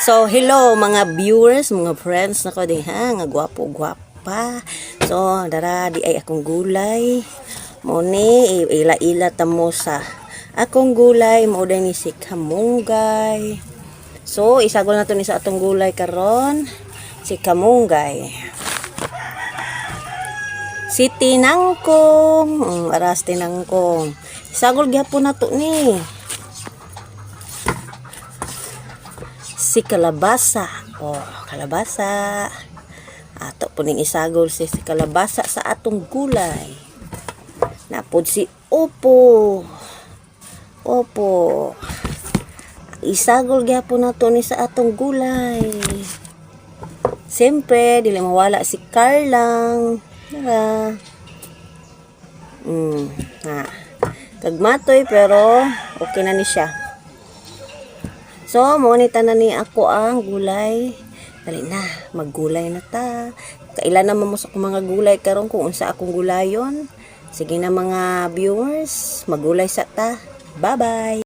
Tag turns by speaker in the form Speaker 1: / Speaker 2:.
Speaker 1: So, hello mga viewers, mga friends na ko din ha, nga gwapo-gwapa. So, dara di ay akong gulay. Muni, ila-ila tamo sa akong gulay, mo din ni si kamunggay. So, isagol na to ni sa atong gulay karon, si kamunggay. Si tinangkong, aras tinangkong. Isagol gyapon na to ni. Si kalabasa. Oh, kalabasa. Ato po ning isagol si kalabasa sa atong gulay. Napod si upo. Opo. Isagol gyapon nato ni sa atong gulay. Siyempre, dili mawala si Carlang. Diba? Kagmatoy pero okay na ni siya. So, monita na ni ako ang gulay. Dali na, maggulay na ta. Kailan naman mo sa mga gulay karon kung unsa akong gulayon. Sige na mga viewers, maggulay sa ta. Bye-bye!